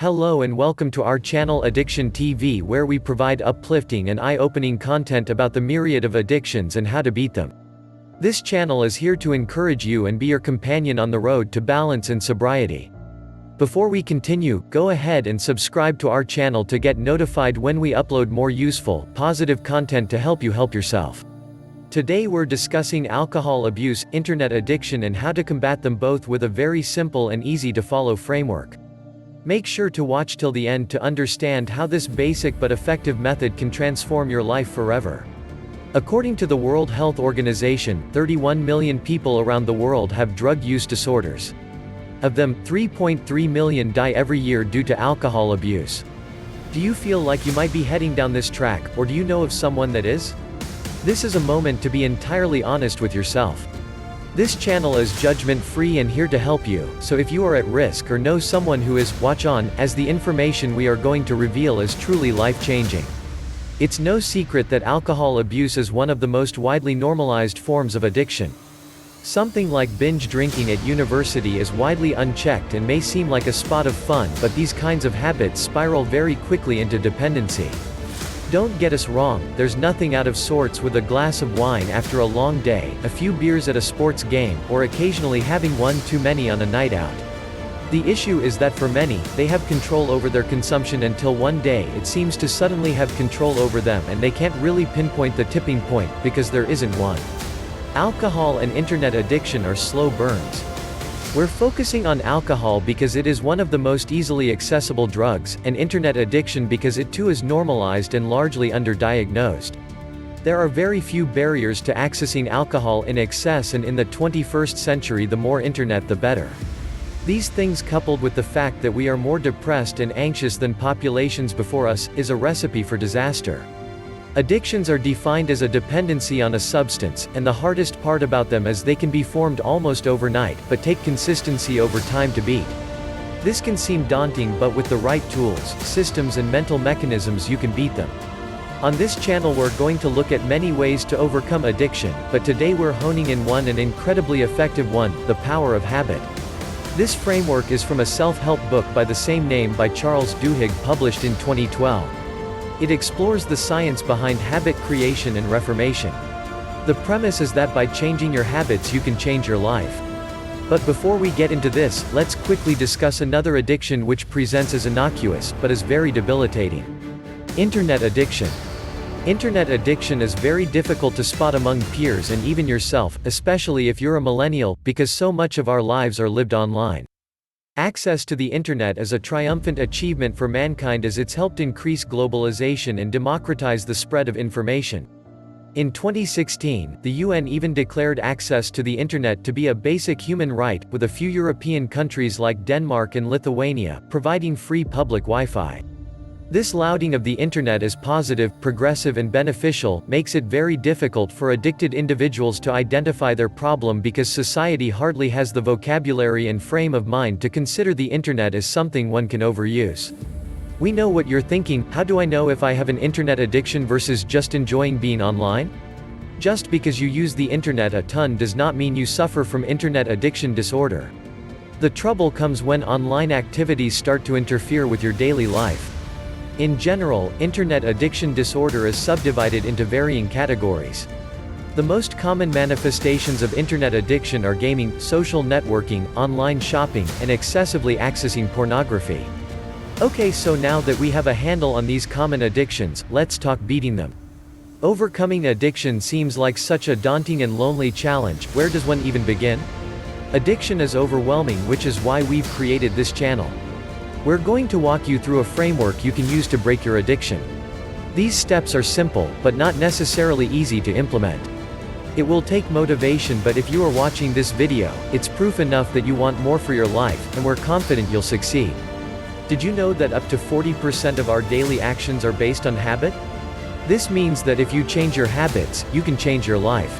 Hello and welcome to our channel Addiction TV, where we provide uplifting and eye-opening content about the myriad of addictions and how to beat them. This channel is here to encourage you and be your companion on the road to balance and sobriety. Before we continue, go ahead and subscribe to our channel to get notified when we upload more useful, positive content to help you help yourself. Today we're discussing alcohol abuse, internet addiction, and how to combat them both with a very simple and easy to follow framework. Make sure to watch till the end to understand how this basic but effective method can transform your life forever. According to the World Health Organization, 31 million people around the world have drug use disorders. Of them, 3.3 million die every year due to alcohol abuse. Do you feel like you might be heading down this track, or do you know of someone that is? This is a moment to be entirely honest with yourself. This channel is judgment-free and here to help you, so if you are at risk or know someone who is, watch on, as the information we are going to reveal is truly life-changing. It's no secret that alcohol abuse is one of the most widely normalized forms of addiction. Something like binge drinking at university is widely unchecked and may seem like a spot of fun, but these kinds of habits spiral very quickly into dependency. Don't get us wrong, there's nothing out of sorts with a glass of wine after a long day, a few beers at a sports game, or occasionally having one too many on a night out. The issue is that for many, they have control over their consumption until one day it seems to suddenly have control over them and they can't really pinpoint the tipping point, because there isn't one. Alcohol and internet addiction are slow burns. We're focusing on alcohol because it is one of the most easily accessible drugs, and internet addiction because it too is normalized and largely underdiagnosed. There are very few barriers to accessing alcohol in excess, and in the 21st century the more internet the better. These things, coupled with the fact that we are more depressed and anxious than populations before us, is a recipe for disaster. Addictions are defined as a dependency on a substance, and the hardest part about them is they can be formed almost overnight, but take consistency over time to beat. This can seem daunting, but with the right tools, systems and mental mechanisms you can beat them. On this channel we're going to look at many ways to overcome addiction, but today we're honing in one, an incredibly effective one: the power of habit. This framework is from a self-help book by the same name by Charles Duhigg, published in 2012. It explores the science behind habit creation and reformation. The premise is that by changing your habits you can change your life. But before we get into this, let's quickly discuss another addiction which presents as innocuous, but is very debilitating. Internet addiction. Internet addiction is very difficult to spot among peers and even yourself, especially if you're a millennial, because so much of our lives are lived online. Access to the internet is a triumphant achievement for mankind as it's helped increase globalization and democratize the spread of information. In 2016, the UN even declared access to the internet to be a basic human right, with a few European countries like Denmark and Lithuania providing free public Wi-Fi. This lauding of the internet as positive, progressive and beneficial makes it very difficult for addicted individuals to identify their problem, because society hardly has the vocabulary and frame of mind to consider the internet as something one can overuse. We know what you're thinking: how do I know if I have an internet addiction versus just enjoying being online? Just because you use the internet a ton does not mean you suffer from internet addiction disorder. The trouble comes when online activities start to interfere with your daily life. In general, internet addiction disorder is subdivided into varying categories. The most common manifestations of internet addiction are gaming, social networking, online shopping, and excessively accessing pornography. Okay, so now that we have a handle on these common addictions, let's talk beating them. Overcoming addiction seems like such a daunting and lonely challenge. Where does one even begin? Addiction is overwhelming, which is why we've created this channel. We're going to walk you through a framework you can use to break your addiction. These steps are simple, but not necessarily easy to implement. It will take motivation, but if you are watching this video, it's proof enough that you want more for your life, and we're confident you'll succeed. Did you know that up to 40% of our daily actions are based on habit? This means that if you change your habits, you can change your life.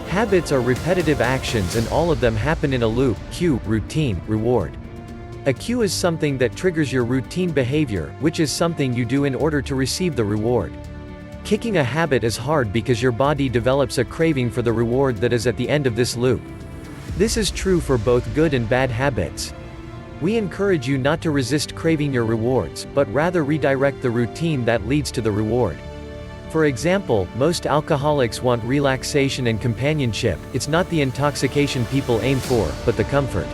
Habits are repetitive actions, and all of them happen in a loop: cue, routine, reward. A cue is something that triggers your routine behavior, which is something you do in order to receive the reward. Kicking a habit is hard because your body develops a craving for the reward that is at the end of this loop. This is true for both good and bad habits. We encourage you not to resist craving your rewards, but rather redirect the routine that leads to the reward. For example, most alcoholics want relaxation and companionship. It's not the intoxication people aim for, but the comfort.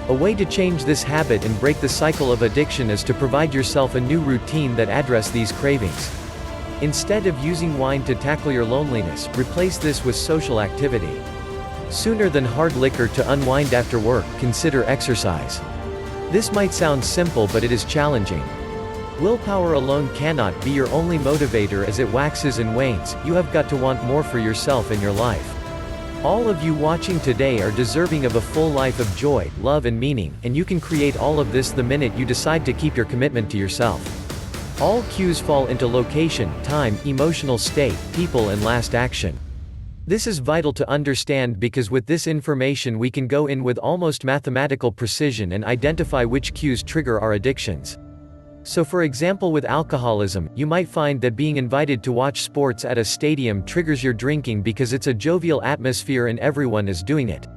A way to change this habit and break the cycle of addiction is to provide yourself a new routine that addresses these cravings. Instead of using wine to tackle your loneliness, replace this with social activity. Sooner than hard liquor to unwind after work, consider exercise. This might sound simple, but it is challenging. Willpower alone cannot be your only motivator. As it waxes and wanes, you have got to want more for yourself in your life. All of you watching today are deserving of a full life of joy, love and meaning, and you can create all of this the minute you decide to keep your commitment to yourself. All cues fall into location, time, emotional state, people and last action. This is vital to understand because with this information we can go in with almost mathematical precision and identify which cues trigger our addictions. So for example, with alcoholism, you might find that being invited to watch sports at a stadium triggers your drinking because it's a jovial atmosphere and everyone is doing it.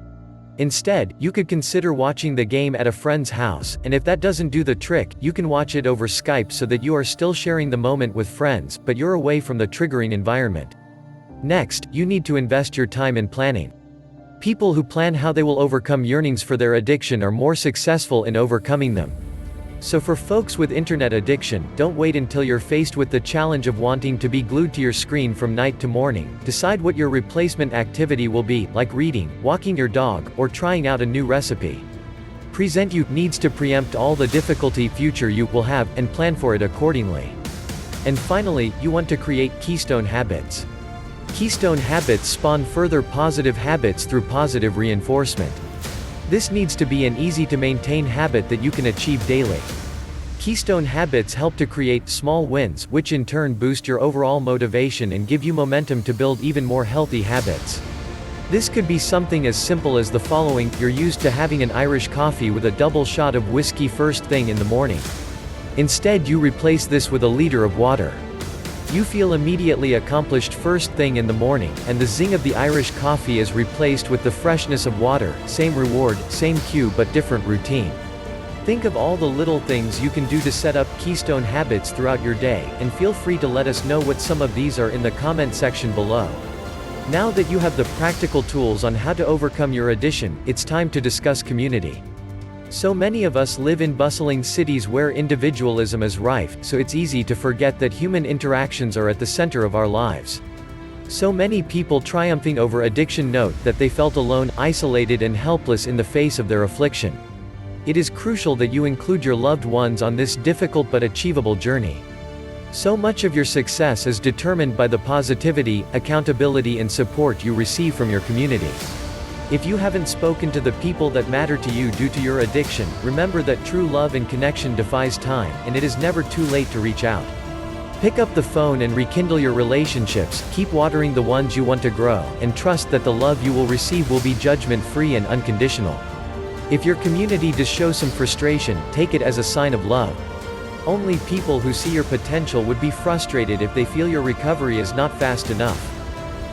Instead, you could consider watching the game at a friend's house, and if that doesn't do the trick, you can watch it over Skype so that you are still sharing the moment with friends, but you're away from the triggering environment. Next, you need to invest your time in planning. People who plan how they will overcome yearnings for their addiction are more successful in overcoming them. So for folks with internet addiction, don't wait until you're faced with the challenge of wanting to be glued to your screen from night to morning. Decide what your replacement activity will be, like reading, walking your dog, or trying out a new recipe. Present you needs to preempt all the difficulty future you will have, and plan for it accordingly. And finally, you want to create keystone habits. Keystone habits spawn further positive habits through positive reinforcement. This needs to be an easy-to-maintain habit that you can achieve daily. Keystone habits help to create small wins, which in turn boost your overall motivation and give you momentum to build even more healthy habits. This could be something as simple as the following: you're used to having an Irish coffee with a double shot of whiskey first thing in the morning. Instead, you replace this with a liter of water. You feel immediately accomplished first thing in the morning, and the zing of the Irish coffee is replaced with the freshness of water. Same reward, same cue, but different routine. Think of all the little things you can do to set up keystone habits throughout your day, and feel free to let us know what some of these are in the comment section below. Now that you have the practical tools on how to overcome your addiction, it's time to discuss community. So many of us live in bustling cities where individualism is rife, so it's easy to forget that human interactions are at the center of our lives. So many people triumphing over addiction note that they felt alone, isolated and helpless in the face of their affliction. It is crucial that you include your loved ones on this difficult but achievable journey. So much of your success is determined by the positivity, accountability and support you receive from your community. If you haven't spoken to the people that matter to you due to your addiction, remember that true love and connection defies time, and it is never too late to reach out. Pick up the phone and rekindle your relationships, keep watering the ones you want to grow, and trust that the love you will receive will be judgment-free and unconditional. If your community does show some frustration, take it as a sign of love. Only people who see your potential would be frustrated if they feel your recovery is not fast enough.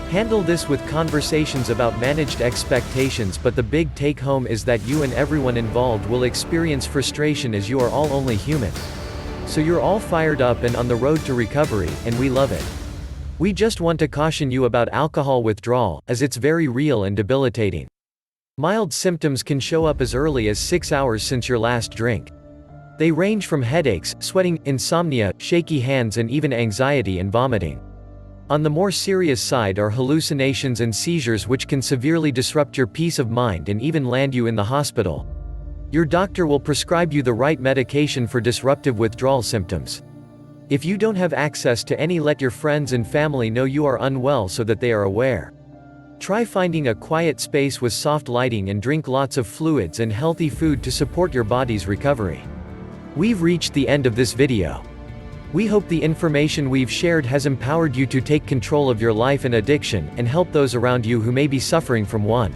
Handle this with conversations about managed expectations, but the big take-home is that you and everyone involved will experience frustration as you are all only human. So you're all fired up and on the road to recovery, and we love it. We just want to caution you about alcohol withdrawal, as it's very real and debilitating. Mild symptoms can show up as early as 6 hours since your last drink. They range from headaches, sweating, insomnia, shaky hands and even anxiety and vomiting. On the more serious side are hallucinations and seizures, which can severely disrupt your peace of mind and even land you in the hospital. Your doctor will prescribe you the right medication for disruptive withdrawal symptoms. If you don't have access to any, let your friends and family know you are unwell so that they are aware. Try finding a quiet space with soft lighting and drink lots of fluids and healthy food to support your body's recovery. We've reached the end of this video. We hope the information we've shared has empowered you to take control of your life and addiction, and help those around you who may be suffering from one.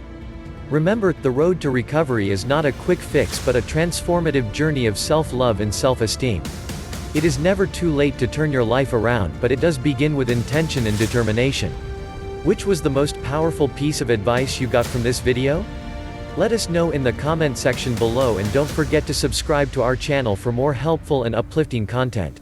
Remember, the road to recovery is not a quick fix but a transformative journey of self-love and self-esteem. It is never too late to turn your life around, but it does begin with intention and determination. Which was the most powerful piece of advice you got from this video? Let us know in the comment section below, and don't forget to subscribe to our channel for more helpful and uplifting content.